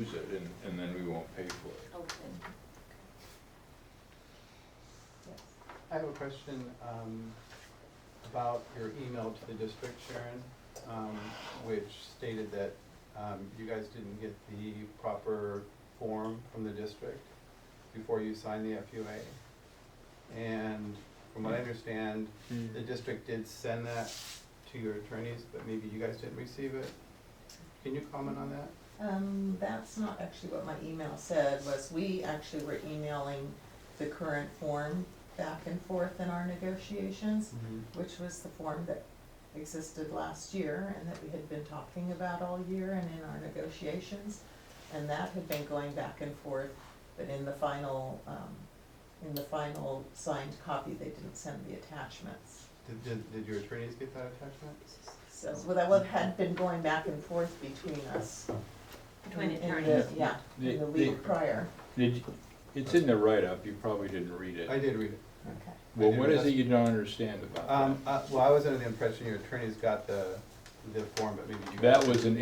use it, and then we won't pay for it. Okay. I have a question about your email to the district, Sharon, which stated that you guys didn't get the proper form from the district before you signed the FUA. And from what I understand, the district did send that to your attorneys, but maybe you guys didn't receive it. Can you comment on that? That's not actually what my email said, was we actually were emailing the current form back and forth in our negotiations, which was the form that existed last year and that we had been talking about all year and in our negotiations. And that had been going back and forth, but in the final signed copy, they didn't send the attachments. Did your attorneys get that attachment? So, well, that what had been going back and forth between us. Between in attorneys. Yeah, in the week prior. It's in the write-up, you probably didn't read it. I did read it. Okay. Well, what is it you don't understand about that? Well, I was under the impression your attorneys got the form, but maybe you. That is an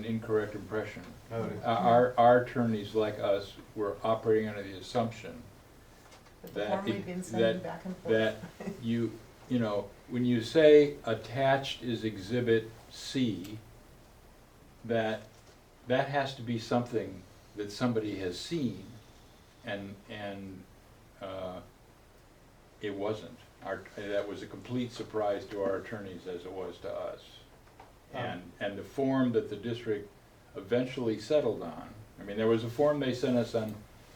incorrect impression. Oh, it is. Our attorneys, like us, were operating under the assumption But the that form we've been sending back and forth. that you know, when you say attached is exhibit C, that has to be something that somebody has seen, and it wasn't. That was a complete surprise to our attorneys as it was to us. And the form that the district eventually settled on, I mean, there was a form they sent us on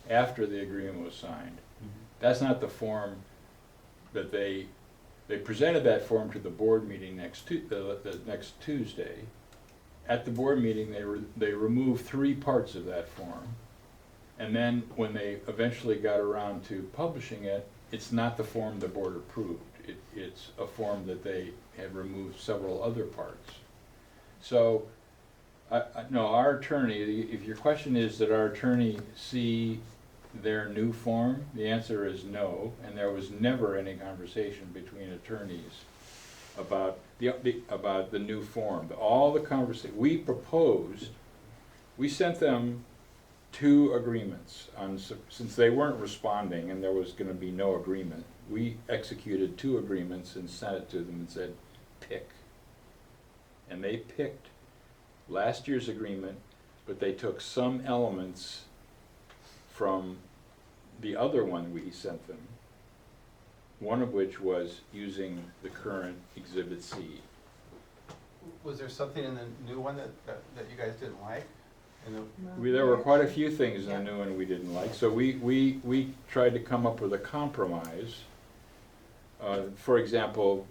after the agreement was signed. That's not the form that they presented that form to the board meeting the next Tuesday. At the board meeting, they removed 3 parts of that form. And then when they eventually got around to publishing it, it's not the form the board approved. It's a form that they had removed several other parts. So, no, our attorney, if your question is, did our attorney see their new form? The answer is no, and there was never any conversation between attorneys about the new form. All the conversation, we proposed, we sent them 2 agreements since they weren't responding and there was going to be no agreement. We executed 2 agreements and sent it to them and said, pick. And they picked last year's agreement, but they took some elements from the other one we sent them, one of which was using the current Exhibit C. Was there something in the new one that you guys didn't like? There were quite a few things in the new one we didn't like, so we tried to come up with a compromise. For example,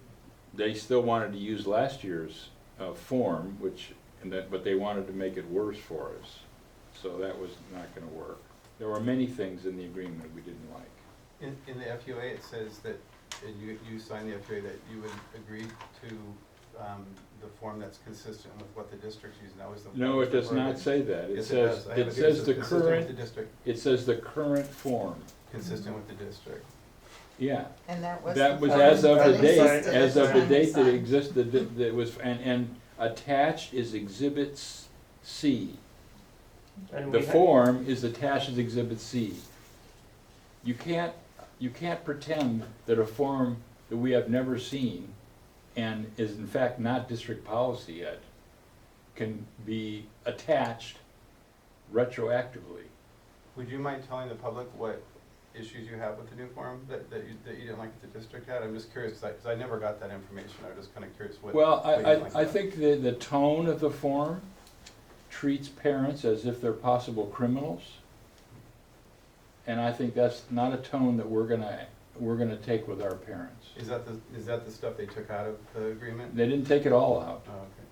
they still wanted to use last year's form, but they wanted to make it worse for us, so that was not going to work. There were many things in the agreement we didn't like. In the FUA, it says that, and you signed the FUA, that you would agree to the form that's consistent with what the district's using. That was the. No, it does not say that. It Yes, says, it does. I have it here. says the Consistent with current, the district. it says the current form. Consistent with the district. Yeah. And that was That the was form as of that the date, existed as at of the time date that signed. existed, that was, and attached is Exhibit C. And The we had- form is attached as Exhibit C. You can't pretend that a form that we have never seen and is in fact not district policy yet can be attached retroactively. Would you mind telling the public what issues you have with the new form that you didn't like that the district had? I'm just curious, because I never got that information. I was just kind of curious what. Well, what you didn't like I about it. think the tone of the form treats parents as if they're possible criminals. And I think that's not a tone that we're gonna take with our parents. Is that the stuff they took out of the agreement? They didn't take it all out. Oh, okay.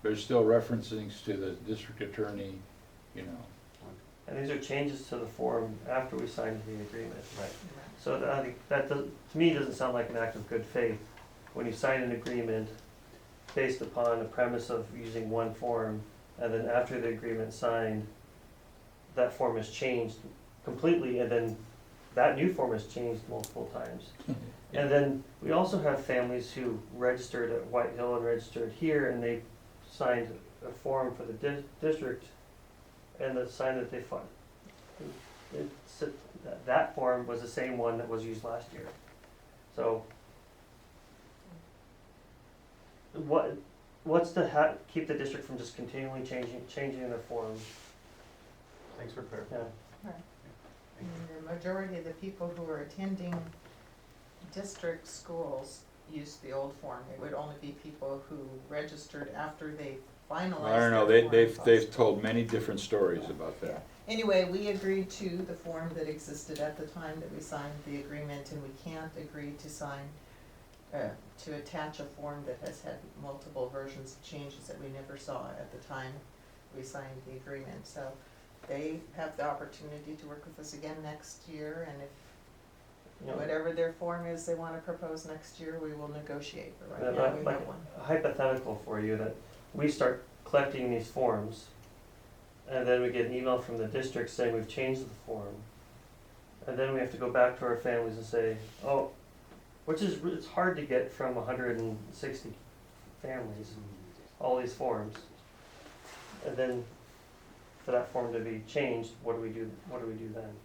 There's still references to the district attorney, you know. And these are changes to the form after we signed the agreement. Right. So I think that to me doesn't sound like an act of good faith. When you sign an agreement based upon the premise of using one form, and then after the agreement's signed, that form is changed completely, and then that new form has changed multiple times. And then we also have families who registered at White Hill and registered here, and they signed a form for the district and the sign that they find. That form was the same one that was used last year. So, what's to keep the district from just continually changing their forms? Thanks for clarifying. Yeah. Right. And the majority of the people who are attending district schools use the old form. It would only be people who registered after they finalized I don't know, their they've form they've possibly. told many different stories about Yeah. that. Anyway, we agreed to the form that existed at the time that we signed the agreement, and we can't agree to sign, to attach a form that has had multiple versions of changes that we never saw at the time we signed the agreement. So they have the opportunity to work with us again next year, and if You know, whatever their form is they wanna propose next year, we will negotiate, but right Yeah, now but we like- have one. hypothetical for you, that we start collecting these forms, and then we get an email from the district saying we've changed the form, and then we have to go back to our families and say, oh, which is, it's hard to get from 160 families, all these forms. And then for that form to be changed, what do we do then?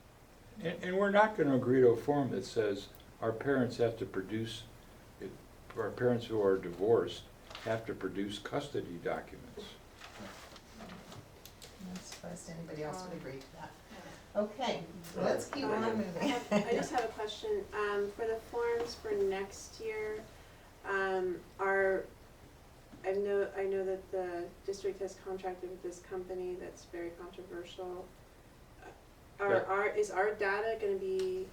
And we're not gonna agree to a form that says our parents have to produce, our parents who are divorced have to produce custody documents. I'm not surprised anybody else would agree to that. Okay, let's keep on moving. I just have a question, for the forms for next year, I know that the district has contracted with this company that's very controversial. Is our data gonna be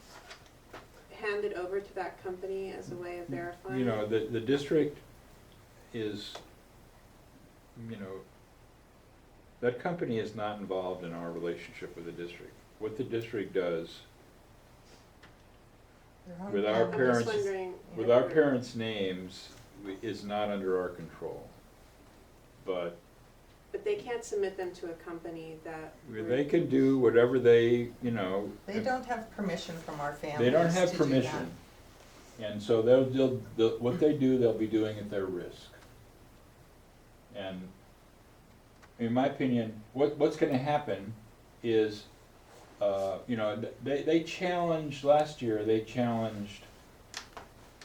handed over to that company as a way of verifying? You know, the district is, you know, that company is not involved in our relationship with the district. What the district does Their own with our family. I'm just parents, wondering. with our parents' names is not under our control. But But they can't submit them to a company that. they can do whatever they, you know. They don't have permission from our families They don't have to do that. permission. And so what they do, they'll be doing at their risk. And in my opinion, what's gonna happen is, you know, they challenged, last year, they challenged,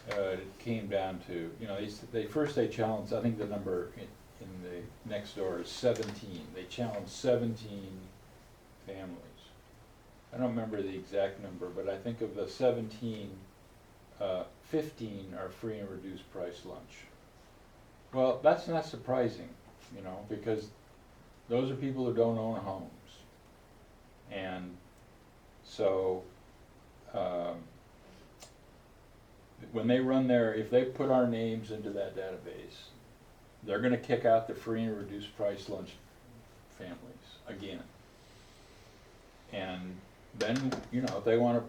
it came down to, you know, they challenged, I think the number in the next door is 17. They challenged 17 families. I don't remember the exact number, but I think of the 17, 15 are free and reduced price lunch. Well, that's not surprising, you know, because those are people who don't own homes. And so, when they run if they put our names into that database, they're gonna kick out the free and reduced price lunch families again. And then, you know, if they wanna,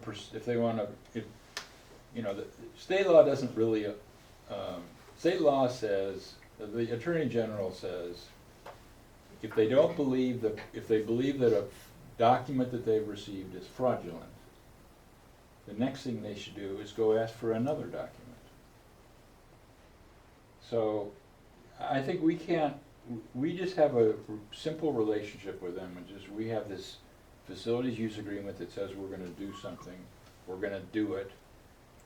you know, the state law doesn't really, state law says, the Attorney General says, if they believe that a document that they've received is fraudulent, the next thing they should do is go ask for another document. So, I think we just have a simple relationship with them, and just, we have this facilities use agreement that says we're gonna do something, we're gonna do it,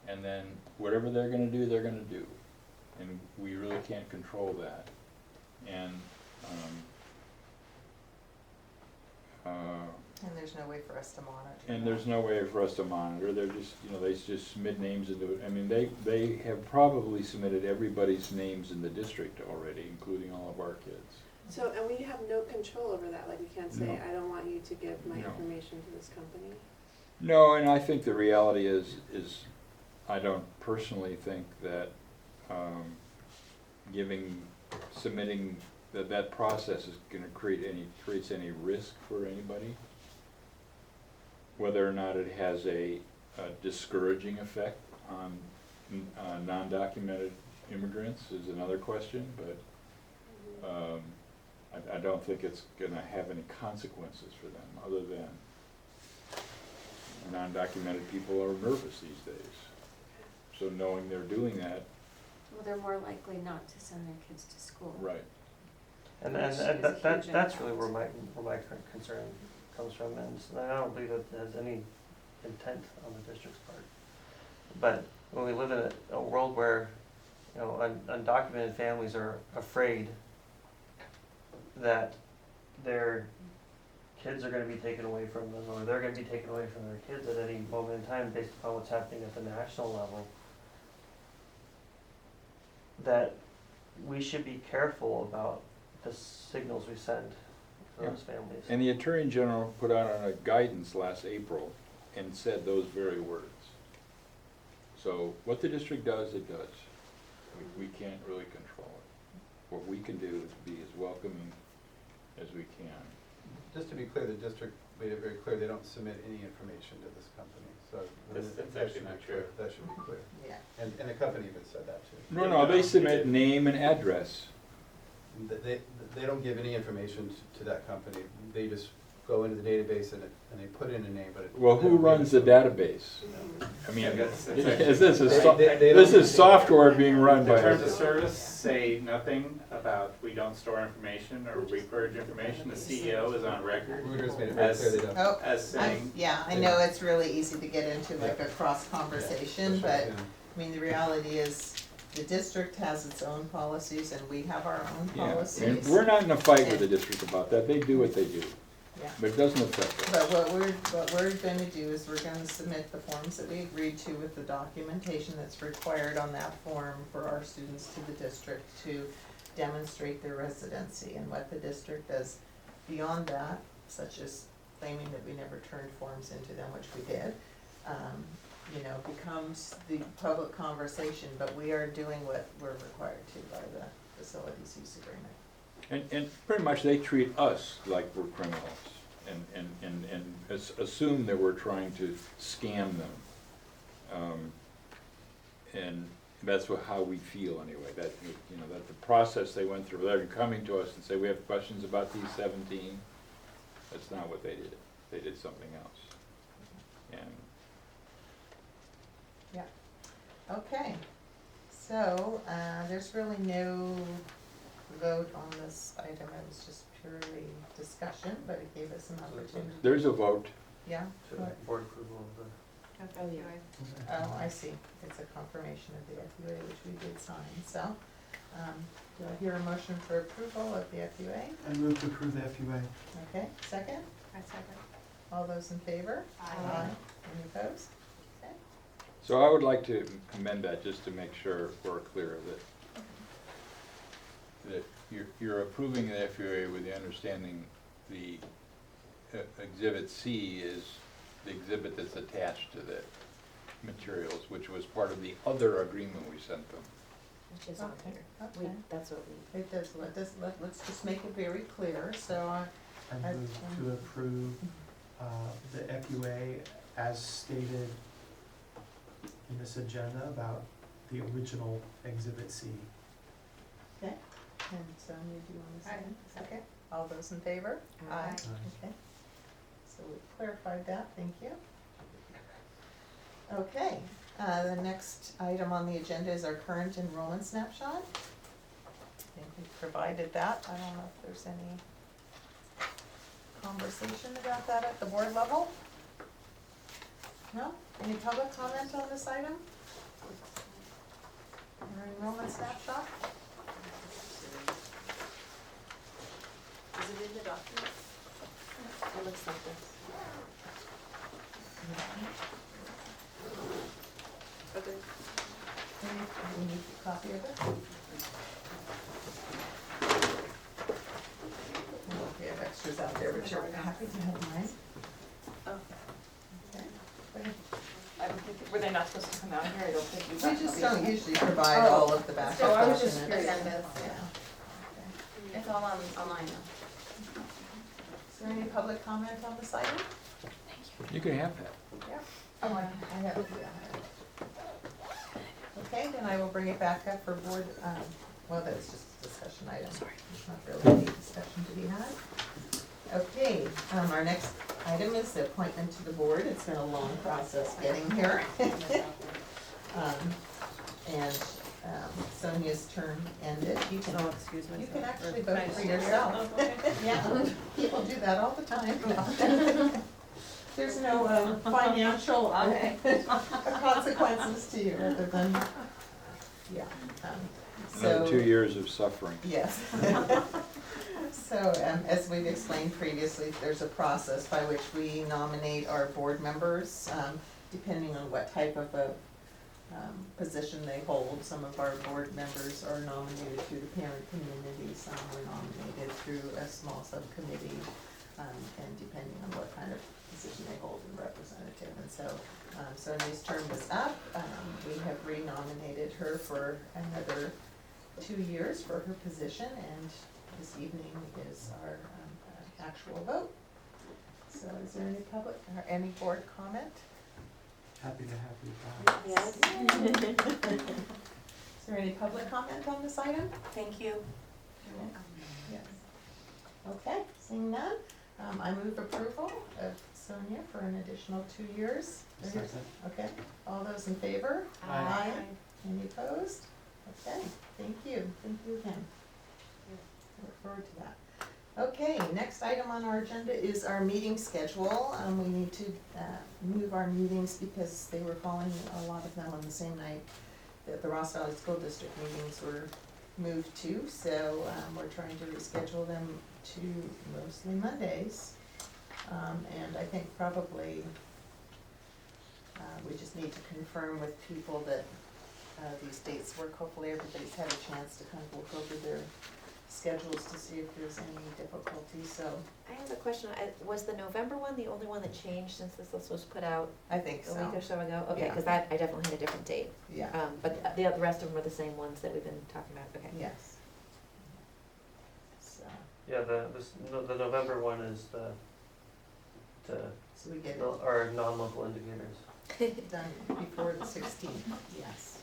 and then whatever they're gonna do, they're gonna do. And we really can't control that. And, And there's no way for us to monitor. and that. there's no way for us to monitor, they're just, you know, they just submit names into it. I mean, they have probably submitted everybody's names in the district already, including all of our kids. So, and we have no control over that, like we can't say, No. I don't want you to give my No. information to this company. No, and I think the reality is I don't personally think that, submitting, that process is gonna creates any risk for anybody. Whether or not it has a discouraging effect on non-documented immigrants is another question, but I don't think it's gonna have any consequences for them, other than non-documented people are nervous these days. So knowing they're doing that, Well, they're more likely not to send their kids to school. right. And Which is and a that's huge really impact. where my concern comes from, and I don't believe that it has any intent on the district's part. But when we live in a world where, you know, undocumented families are afraid that their kids are gonna be taken away from them, or they're gonna be taken away from their kids at any moment in time based upon what's happening at the national level, that we should be careful about the signals we send to Yeah. those families. And the Attorney General put out a guidance last April and said those very words. So what the district does, it does. We can't really control it. What we can do is be as welcoming as we can. Just to be clear, the district made it very clear they don't submit any information to this company, so. That's that actually should be not clear. true. That should be clear. Yeah. And the company even said that too. No, they submit name and address. They don't give any information to that company. They just go into the database and they put in a name, but it. Well, they who don't give runs the it- database? I mean, Yeah, that's is this a, They this don't- is software being run The by terms of us. service say nothing about we don't store information or we purge information. The CEO is on record Reuters made it very clear they don't. Oh, as saying, yeah, I know it's really easy to get into like a cross conversation, but Yeah. I mean, the reality is the district has its own policies and we have our own Yeah, policies. and we're not in a fight with the district about that. They do what they do, Yeah. but it doesn't affect us. But what we're gonna do is we're gonna submit the forms that we agreed to with the documentation that's required on that form for our students to the district to demonstrate their residency, and what the district does beyond that, such as claiming that we never turned forms into them, which we did, you know, becomes the public conversation, but we are doing what we're required to by the facilities use agreement. And pretty much they treat us like we're criminals and assume that we're trying to scam them. And that's how we feel anyway, that, you know, that the process they went through, they're coming to us and say, we have questions about these 17. That's not what they did. They did something else. And Yeah, okay, so, there's really no vote on this item, it was just purely discussion, but it gave us an opportunity. there's a vote. Yeah, To what? board approval of the. Oh, yeah. Oh, I see, it's a confirmation of the FUA, which we did sign, so, do I hear a motion for approval of the FUA? I move to approve the FUA. Okay, second, I second. all those in favor? Aye. Any opposed? Okay, So I would like to amend that just to make sure we're clear that you're approving the FUA with the understanding the Exhibit C is the exhibit that's attached to the materials, which was part of the other agreement we sent them. Which is on Okay, here. okay. That's what we. It does, let's just make it very clear, so, I move to approve the FUA as stated in this agenda about the original Exhibit C. okay, and Sonia, do you want to second? Aye. Okay, all those in favor? Aye. Okay, so we clarified that, thank you. Okay, the next item on the agenda is our current enrollment snapshot. I think we provided that, I don't know if there's any conversation about that at the board level? No? Any public comment on this item? Our enrollment snapshot? Is it in the document? It looks like this. Okay. We need a copy of it? We have extras out there, which are happy to have mine. Oh, Okay. Go ahead. I don't think, were they not supposed to come out here? I don't think you We got just copies. don't usually provide all of the backup So I documents. was just curious. Yeah. Okay. It's all online now. Is there any public comment on this item? You can have that. Yeah. Oh, I have it, yeah. Okay, then I will bring it back up for board, well, that's just a discussion item. There's not really any discussion to be had. Okay, our next item is the appointment to the board. It's been a long process getting here. And Sonia's term ended. You can, Oh, excuse myself. you can actually Or vote can I for see yourself. Oh, okay. Yeah, people do that all the time. No. There's no financial Okay. consequences to you other than, yeah. Another So- 2 years of suffering. Yes. So, as we've explained previously, there's a process by which we nominate our board members, depending on what type of a position they hold. Some of our board members are nominated through the parent community, some are nominated through a small subcommittee, and depending on what kind of position they hold in representative. And so, Sonia's term is up. We have renominated her for another 2 years for her position, and this evening is our actual vote. So is there any public or any board comment? Happy to have you back. Yes. Is there any public comment on this item? Thank you. Yes. Okay, seeing none, I move approval of Sonia for an additional 2 years. Second. Okay, all those in favor? Aye. Any opposed? Okay, thank you again. Look forward to that. Okay, next item on our agenda is our meeting schedule. We need to move our meetings because they were falling, a lot of them on the same night that the Ross Valley School District meetings were moved to. So we're trying to reschedule them to mostly Mondays. And I think probably we just need to confirm with people that these dates work. Hopefully everybody's had a chance to kind of look over their schedules to see if there's any difficulty, so I have a question. Was the November one the only one that changed since this list was put out I think a week or so, so ago? Okay, Yeah. because that, I definitely had a different date. yeah, But the rest of them are the same ones that we've been talking about, okay. yes. So, Yeah, the November one is the, so we get our non-local indicators. it done before the 16th, yes.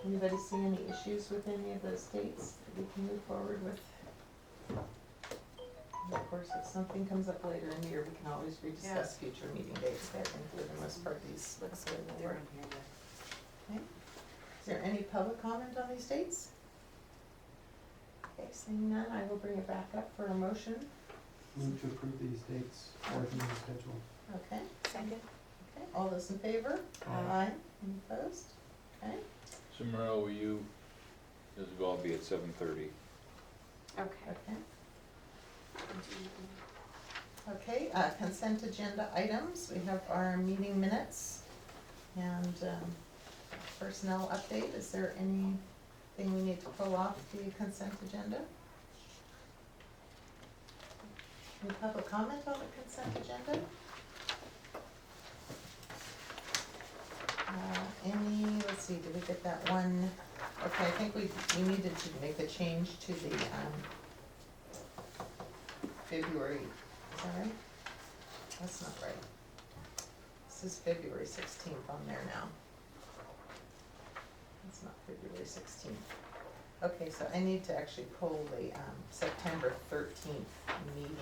Anybody see any issues with any of those dates that we can move forward with? And of course, if something comes up later in the year, we can always rediscuss future meeting dates, but I think for the most part, these Looks good. will work. Okay. Is there any public comment on these dates? Okay, seeing none, I will bring it back up for a motion. Move to approve these dates for the meeting schedule. Okay, Second? okay, all those in favor? Aye. Any opposed? Okay, So Merle, will you, this will all be at 7:30. Okay. okay. Okay, consent agenda items, we have our meeting minutes and personnel update. Is there anything we need to pull off the consent agenda? Any public comment on the consent agenda? Let's see, did we get that one? Okay, I think we needed to make a change to the February, is that right? That's not right. This is February 16th on there now. It's not February 16th. Okay, so I need to actually pull the September 13th meeting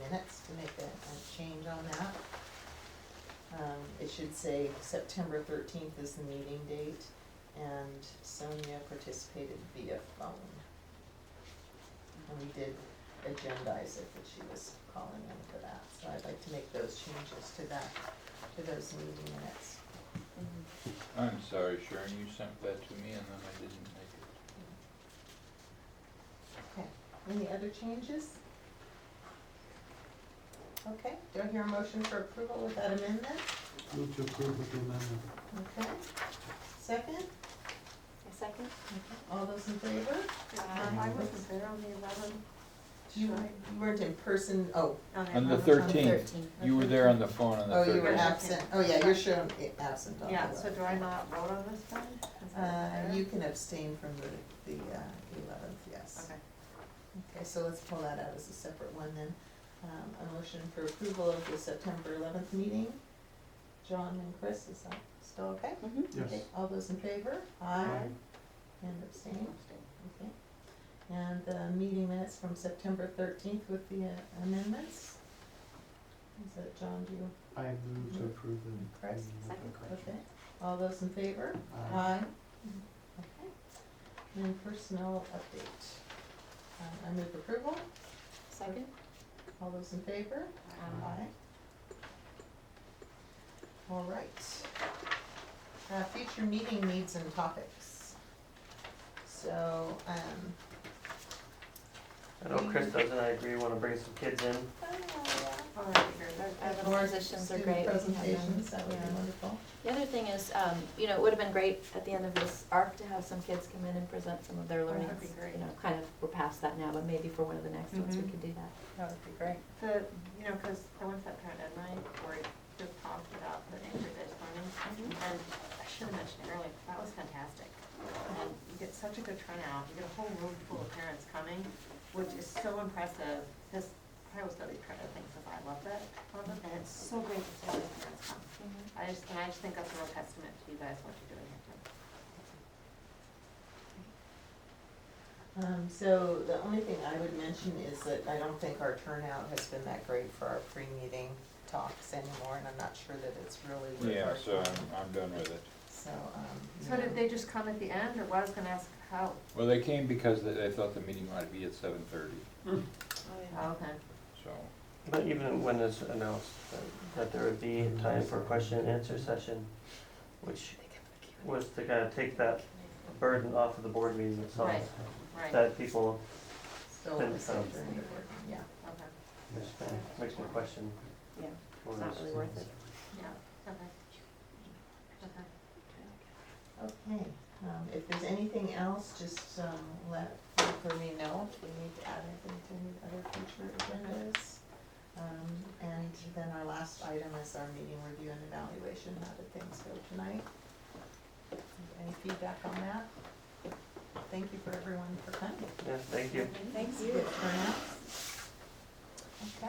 minutes to make a change on that. It should say September 13th is the meeting date, and Sonia participated via phone. And we did agendize it, that she was calling in for that, so I'd like to make those changes to that, to those meeting minutes. I'm sorry, Sharon, you sent that to me and then I didn't make it. Okay, any other changes? Okay, do I hear a motion for approval with that amendment? Move to approve with the amendment. Okay, second? A second? Okay, all those in favor? I wasn't there on the 11th. You weren't in person, oh, On the 13th, you were there on the phone on the 13th. oh, you were absent, oh yeah, you're shown absent on the. Yeah, so do I not vote on this then? Is that fair? You can abstain from the 11th, yes. Okay. Okay, so let's pull that out as a separate one then. A motion for approval of the September 11th meeting. John and Chris, is that still okay? Mm-hmm. Yes. Okay, all those in favor? Aye. And abstain? Okay. And the meeting minutes from September 13th with the amendments? Is that, John, do you? I move to approve the Chris, meeting with the second. correction. Okay, all those in favor? Aye. And personnel update. I move approval. Second? All those in favor? Aye. All right. Future meeting needs and topics. So, I know Krista and I agree, we wanna bring some kids in. Our little musicians are great. We can have them. presentations, that would be Yeah. wonderful. The other thing is, it would have been great at the end of this arc to have some kids come in and present some of their learnings. that'd be great. Kind of, we're past that now, but maybe for one of the next ones, we Mhm. could do that. That would be great. Cause I went to that parent ed night where it just talked about the anchor-based learning, and I should have mentioned it earlier, that was fantastic. And you get such a good turnout, you get a whole room full of parents coming, which is so impressive, because I always go to these parent ed things because I love that, and it's so great to see all these parents come. I just think that's a real testament to you guys, what you're doing here too. So the only thing I would mention is that I don't think our turnout has been that great for our pre-meeting talks anymore, and I'm not sure that it's really worth Yeah, our so time. I'm done with it. So, So did they just come at the end, or what I was gonna ask, how? Well, they came because they thought the meeting might be at 7:30, Oh, okay. so. But even when it's announced that there would be time for question and answer session, which was to kind of take that burden off of the board meeting itself. Right, right, That people, still Then the same some. during the work, yeah. okay, which kind of makes me question. Yeah, what it's not is- really worth it. yeah, okay. Okay. Okay, if there's anything else, just, let me know if we need to add anything to any other future agendas. And then our last item is our meeting review and evaluation. How did things go tonight? Any feedback on that? Thank you for everyone for coming. Yeah, thank you. Thank Good turnout. Okay.